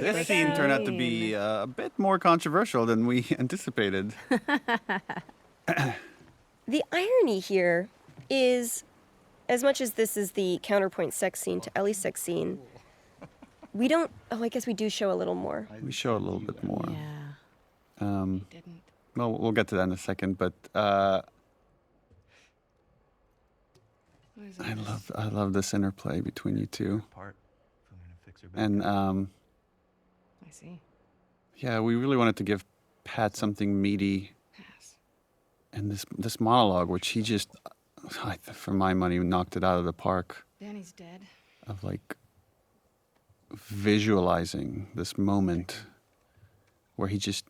This scene turned out to be a bit more controversial than we anticipated. The irony here is, as much as this is the counterpoint sex scene to Ellie's sex scene, we don't... Oh, I guess we do show a little more. We show a little bit more. Yeah. Didn't. Well, we'll get to that in a second, but What is I love this interplay between you two. And I see. yeah, we really wanted to give Pat something meaty. Pass. And this monologue, which he just, for my money, knocked it out of the park. Danny's dead. Of like visualizing this moment where he just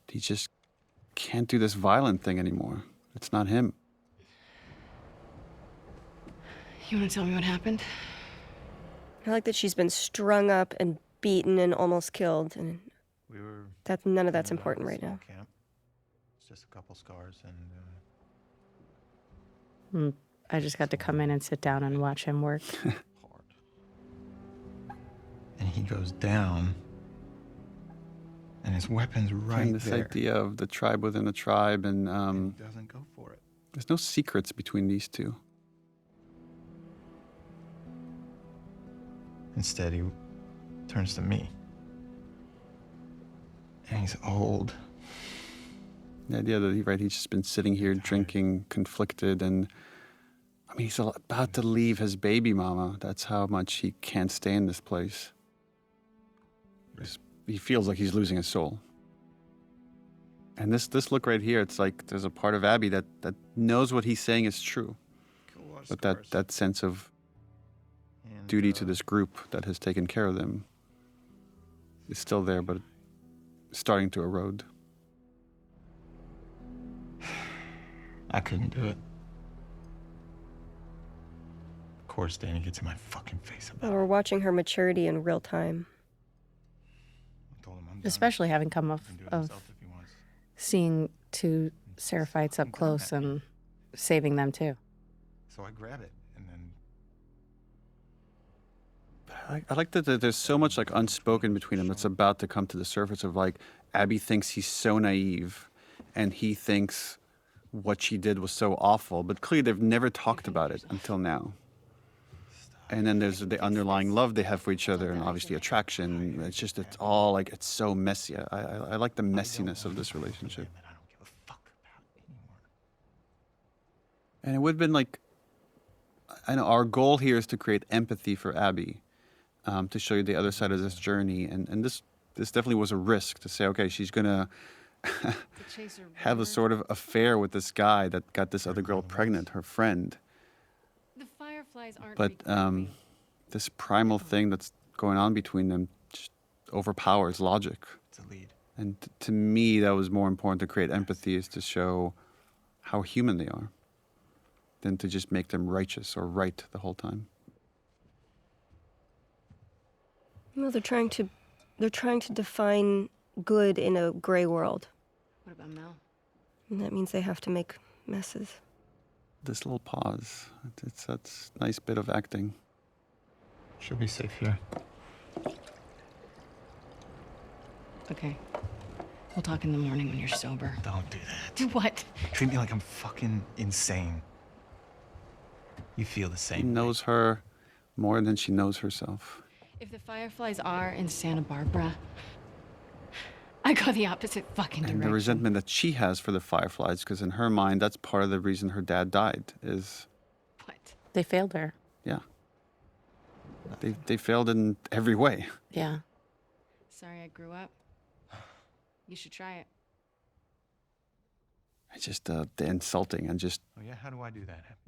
can't do this violent thing anymore. It's not him. You want to tell me what happened? I like that she's been strung up and beaten and almost killed, and none of that's important right now. Camp. It's just a couple scars and I just got to come in and sit down and watch him work. hard. And he goes down, and his weapon's right And this there. idea of the tribe within a tribe, and And he doesn't go for it. there's no secrets between these two. Instead, he turns to me. And he's old. The idea that he's just been sitting here drinking, conflicted, and I mean, he's about to leave his baby mama. That's how much he can't stay in this place. He feels like he's losing his soul. And this look right here, it's like there's a part of Abby that knows what he's saying is true. But that sense of duty to this group that has taken care of them is still there, but starting to erode. I couldn't do it. Of course, Danny gets in my fucking face about We're watching her maturity in real time. I told him I'm done. Especially having come off He can do it of himself if he wants. seeing two Seraphites up close and saving them too. So I grab it, and then I like that there's so much like unspoken between them that's about to come to the surface of like Abby thinks he's so naive and he thinks what she did was so awful, but clearly they've never talked about it until now. And then there's the underlying love they have for each other and obviously attraction. It's all like, it's so messy. I like the messiness of this relationship. that I don't give a fuck about anymore. And it would have been like, I know our goal here is to create empathy for Abby, to show you the other side of this journey. And this definitely was a risk to say, okay, she's going to have a sort of affair with this guy that got this other girl pregnant, her friend. The fireflies aren't. But this primal thing that's going on between them just overpowers logic. It's a lead. And to me, that was more important to create empathy, is to show how human they are than to just make them righteous or right the whole time. Well, they're trying to define good in a gray world. What about Mel? And that means they have to make messes. This little pause, that's a nice bit of acting. She'll be safe here. Okay. We'll talk in the morning when you're sober. Don't do that. Do what? Treat me like I'm fucking insane. You feel the He same. knows her more than she knows herself. If the fireflies are in Santa Barbara, I go the opposite fucking direction. And the resentment that she has for the Fireflies, because in her mind, that's part of the reason her dad died, is, What? They failed her. yeah. They failed in every way. Yeah. Sorry I grew up. You should try it. It's just the insulting and just Oh yeah, how do I do that, Happy?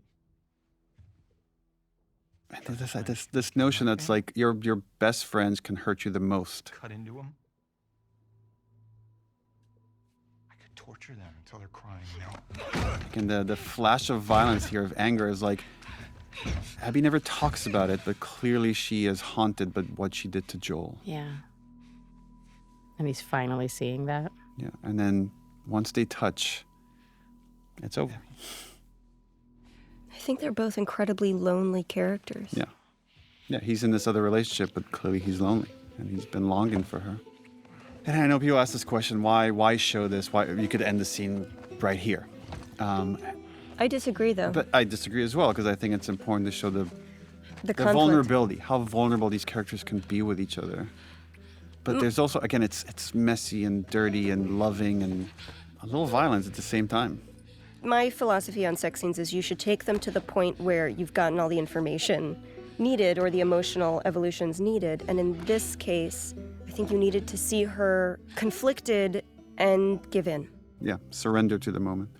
and this notion that's like your best friends can hurt you the most. Cut into them. I could torture them until they're crying, you know? And the flash of violence here, of anger, is like, Abby never talks about it, but clearly she is haunted by what she did to Joel. Yeah. And he's finally seeing that. Yeah, and then once they touch, it's over. I think they're both incredibly lonely characters. Yeah. Yeah, he's in this other relationship, but clearly he's lonely, and he's been longing for her. And I know people ask this question: why show this? Why you could end the scene right here? I disagree, though. But I disagree as well because I think it's important to show the conflict. vulnerability, how vulnerable these characters can be with each other. But there's also, again, it's messy and dirty and loving and a little violence at the same time. My philosophy on sex scenes is you should take them to the point where you've gotten all the information needed or the emotional evolutions needed. And in this case, I think you needed to see her conflicted and give in. Yeah, surrender to the moment.